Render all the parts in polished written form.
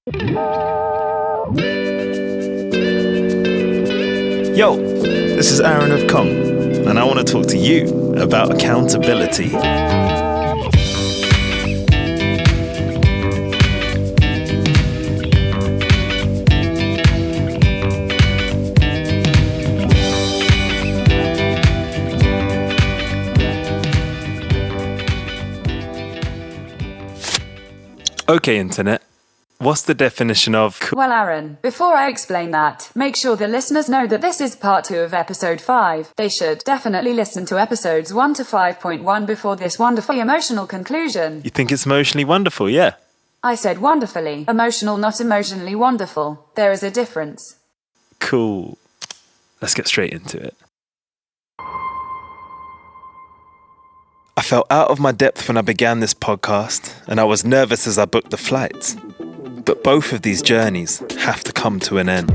Yo, this is Aaron of Kong, and I want to talk to you about accountability. Okay, Internet. What's the definition of Well, Aaron, before I explain that, make sure the listeners know that this is part 2 of episode 5. They should definitely listen to episodes 1 to 5.1 before this wonderfully emotional conclusion. You think it's emotionally wonderful, yeah? I said wonderfully. Emotional, not emotionally wonderful. There is a difference. Cool. Let's get straight into it. I felt out of my depth when I began this podcast, and I was nervous as I booked the flights. But both of these journeys have to come to an end.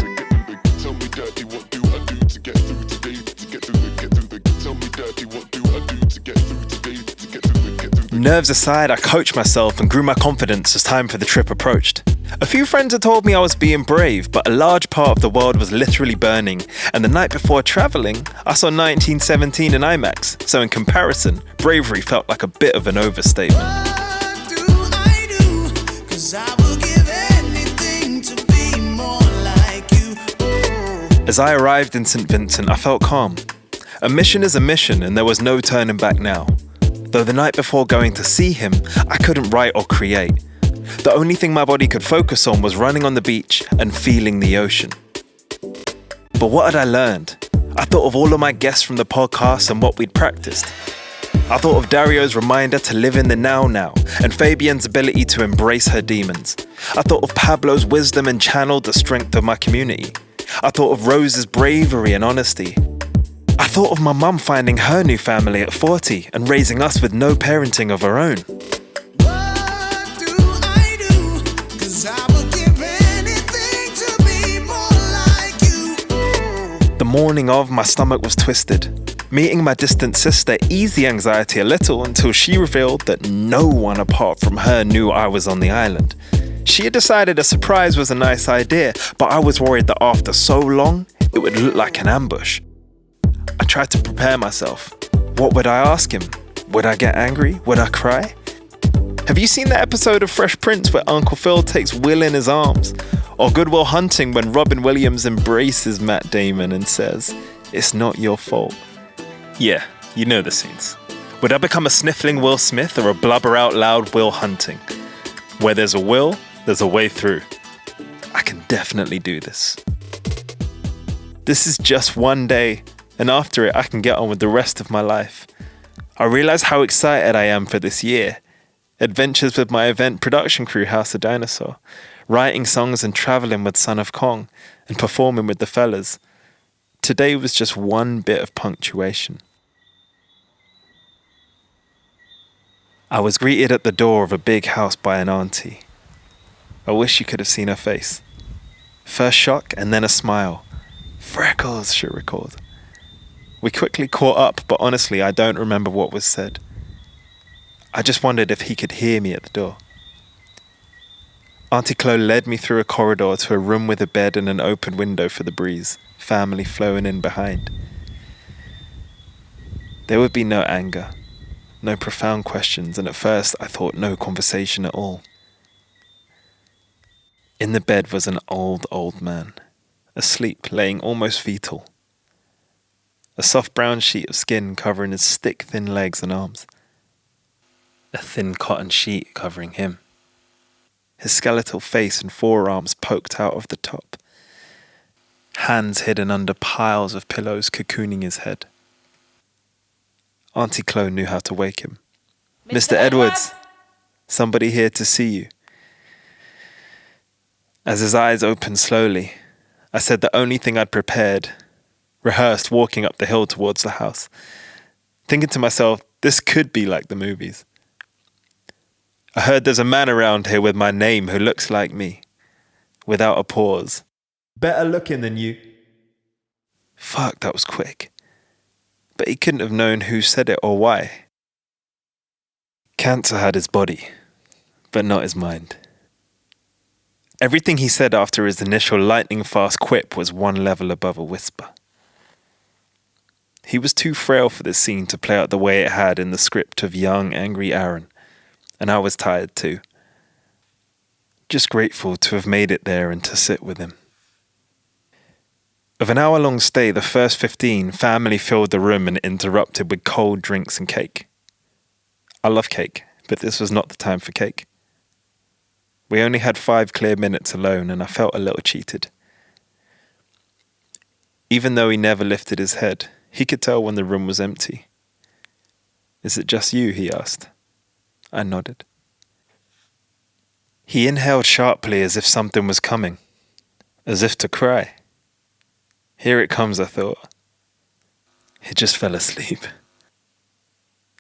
Nerves aside, I coached myself and grew my confidence as time for the trip approached. A few friends had told me I was being brave, but a large part of the world was literally burning, and the night before travelling, I saw 1917 in IMAX, so in comparison, bravery felt like a bit of an overstatement. What do I do? 'Cause I will give anything to be more like you. As I arrived in St. Vincent, I felt calm. A mission is a mission, and there was no turning back now. Though the night before going to see him, I couldn't write or create. The only thing my body could focus on was running on the beach and feeling the ocean. But what had I learned? I thought of all of my guests from the podcast and what we'd practiced. I thought of Dario's reminder to live in the now, and Fabienne's ability to embrace her demons. I thought of Pablo's wisdom and channeled the strength of my community. I thought of Rose's bravery and honesty. I thought of my mum finding her new family at 40 and raising us with no parenting of her own. What do I do? 'Cause I will give anything to be more like you. The morning of, my stomach was twisted. Meeting my distant sister eased the anxiety a little until she revealed that no one apart from her knew I was on the island. She had decided a surprise was a nice idea, but I was worried that after so long, it would look like an ambush. I tried to prepare myself. What would I ask him? Would I get angry? Would I cry? Have you seen that episode of Fresh Prince where Uncle Phil takes Will in his arms? Or Good Will Hunting when Robin Williams embraces Matt Damon and says, "It's not your fault." Yeah, you know the scenes. Would I become a sniffling Will Smith or a blubber out loud Will Hunting? Where there's a will, there's a way through. I can definitely do this. This is just one day, and after it I can get on with the rest of my life. I realise how excited I am for this year. Adventures with my event production crew House of Dinosaur, writing songs and travelling with Son of Kong, and performing with the fellas. Today was just one bit of punctuation. I was greeted at the door of a big house by an auntie. I wish you could have seen her face. First shock and then a smile. "Freckles," she recalled. We quickly caught up, but honestly, I don't remember what was said. I just wondered if he could hear me at the door. Auntie Chloe led me through a corridor to a room with a bed and an open window for the breeze, family flowing in behind. There would be no anger, no profound questions, and at first I thought no conversation at all. In the bed was an old man, asleep, laying almost fetal. A soft brown sheet of skin covering his stick-thin legs and arms. A thin cotton sheet covering him. His skeletal face and forearms poked out of the top. Hands hidden under piles of pillows cocooning his head. Auntie Chloe knew how to wake him. "Mr. Edwards, somebody here to see you." As his eyes opened slowly, I said the only thing I'd prepared, rehearsed walking up the hill towards the house, thinking to myself, this could be like the movies. I heard there's a man around here with my name who looks like me, without a pause. "Better looking than you." Fuck, that was quick. But he couldn't have known who said it or why. Cancer had his body, but not his mind. Everything he said after his initial lightning-fast quip was one level above a whisper. He was too frail for this scene to play out the way it had in the script of young, angry Aaron, and I was tired too. Just grateful to have made it there and to sit with him. Of an hour-long stay, the first 15, family filled the room and interrupted with cold drinks and cake. I love cake, but this was not the time for cake. We only had 5 clear minutes alone, and I felt a little cheated. Even though he never lifted his head, he could tell when the room was empty. "Is it just you?" he asked. I nodded. He inhaled sharply as if something was coming, as if to cry. Here it comes, I thought. He just fell asleep.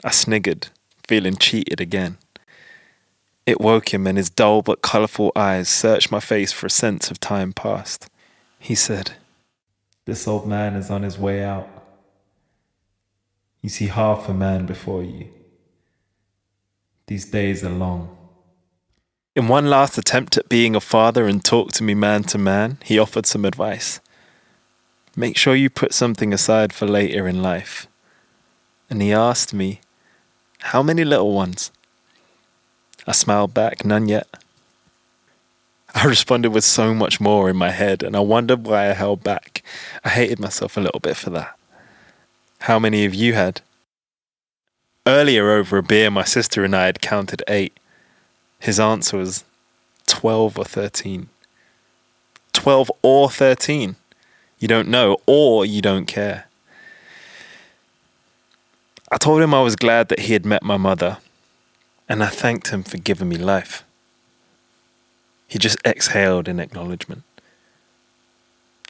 I sniggered, feeling cheated again. It woke him, and his dull but colourful eyes searched my face for a sense of time past. He said, "This old man is on his way out. You see half a man before you. These days are long." In one last attempt at being a father and talk to me man to man, he offered some advice. "Make sure you put something aside for later in life." And he asked me, "How many little ones?" I smiled back, "None yet." I responded with so much more in my head, and I wondered why I held back. I hated myself a little bit for that. "How many have you had?" Earlier over a beer, my sister and I had counted 8. His answer was 12 or 13. 12 or 13. You don't know, or you don't care. I told him I was glad that he had met my mother, and I thanked him for giving me life. He just exhaled in acknowledgement.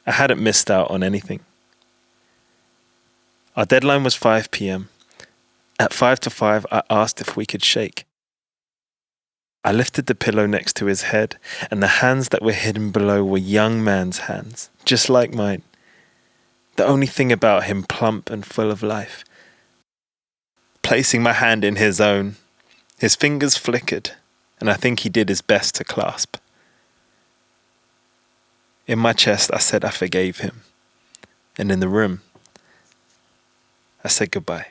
I hadn't missed out on anything. Our deadline was 5 p.m. At 5 to 5, I asked if we could shake. I lifted the pillow next to his head, and the hands that were hidden below were young man's hands, just like mine. The only thing about him plump and full of life. Placing my hand in his own, his fingers flickered, and I think he did his best to clasp. In my chest, I said I forgave him, and in the room, I said goodbye.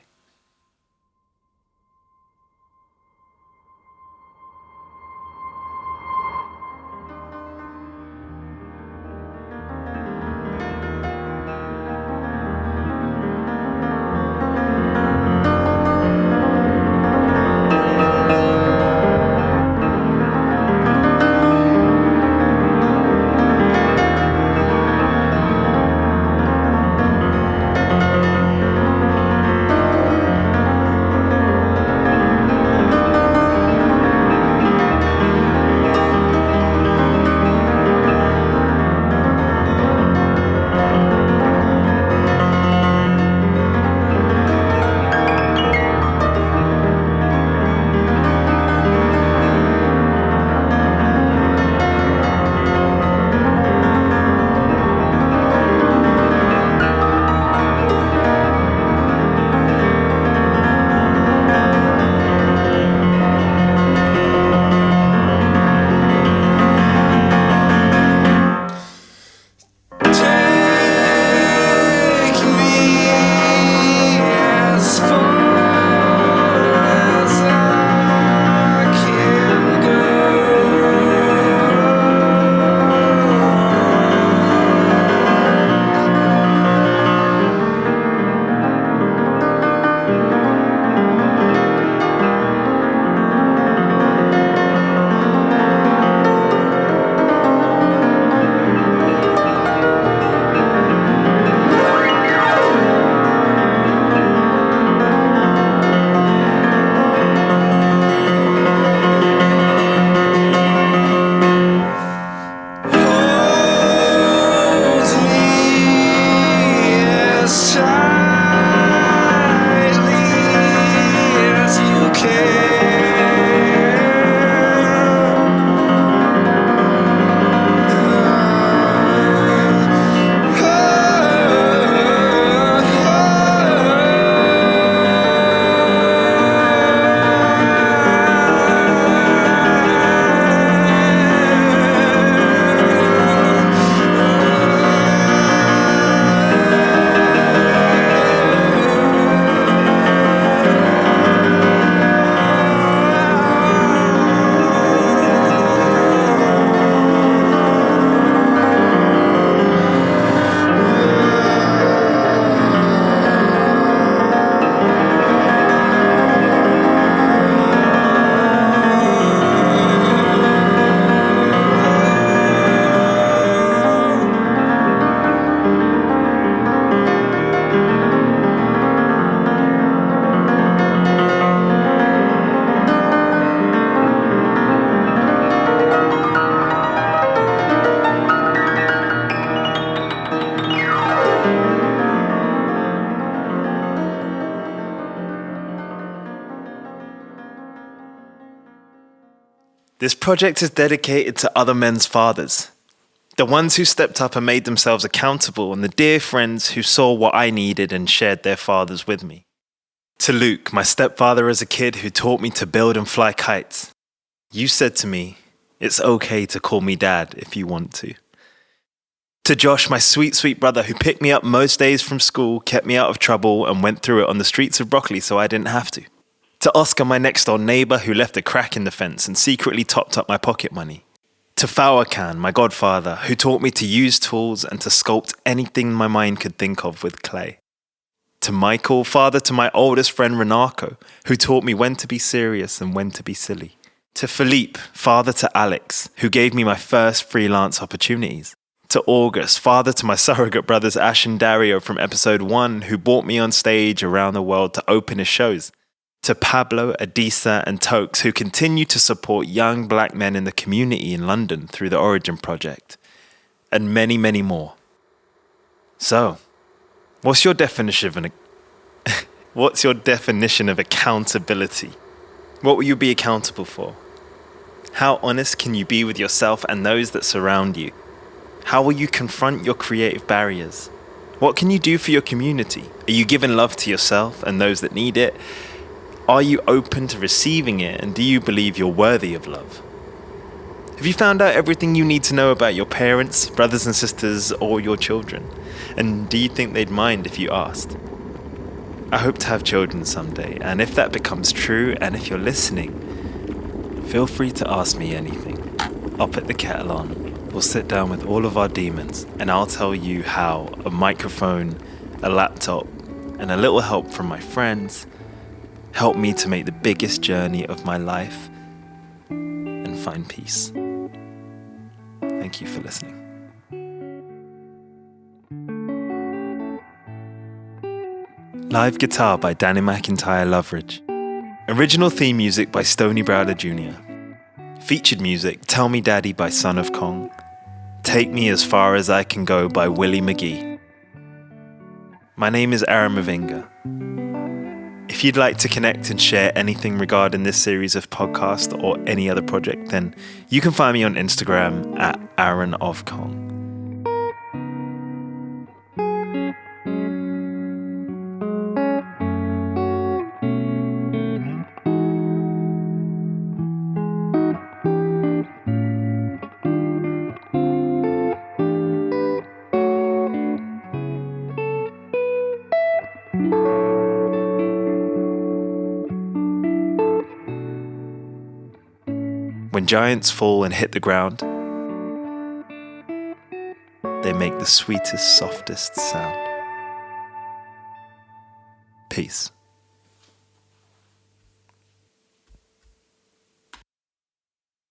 This project is dedicated to other men's fathers, the ones who stepped up and made themselves accountable, and the dear friends who saw what I needed and shared their fathers with me. To Luke, my stepfather as a kid who taught me to build and fly kites. You said to me, it's okay to call me dad if you want to. To Josh, my sweet, sweet brother who picked me up most days from school, kept me out of trouble, and went through it on the streets of Broccoli so I didn't have to. To Oscar, my next door neighbour who left a crack in the fence and secretly topped up my pocket money. To Fawakan, my godfather, who taught me to use tools and to sculpt anything my mind could think of with clay. To Michael, father to my oldest friend Renako, who taught me when to be serious and when to be silly. To Philippe, father to Alex, who gave me my first freelance opportunities. To August, father to my surrogate brothers Ash and Dario from episode 1, who brought me on stage around the world to open his shows. To Pablo, Adisa and Tokes, who continue to support young black men in the community in London through the Origin Project. And many, many more. So, what's your definition of accountability? What will you be accountable for? How honest can you be with yourself and those that surround you? How will you confront your creative barriers? What can you do for your community? Are you giving love to yourself and those that need it? Are you open to receiving it, and do you believe you're worthy of love? Have you found out everything you need to know about your parents, brothers and sisters, or your children? And do you think they'd mind if you asked? I hope to have children someday, and if that becomes true, and if you're listening, feel free to ask me anything. I'll put the kettle on, we'll sit down with all of our demons, and I'll tell you how a microphone, a laptop, and a little help from my friends helped me to make the biggest journey of my life and find peace. Thank you for listening. Live guitar by Danny McIntyre Loveridge. Original theme music by Stoney Browder Jr. Featured music Tell Me Daddy by Son of Kong. Take Me As Far As I Can Go by Willie McGee. My name is Aaron Mavinga. If you'd like to connect and share anything regarding this series of podcasts or any other project, then you can find me on Instagram at Aaron of Kong. When giants fall and hit the ground, they make the sweetest, softest sound. Peace.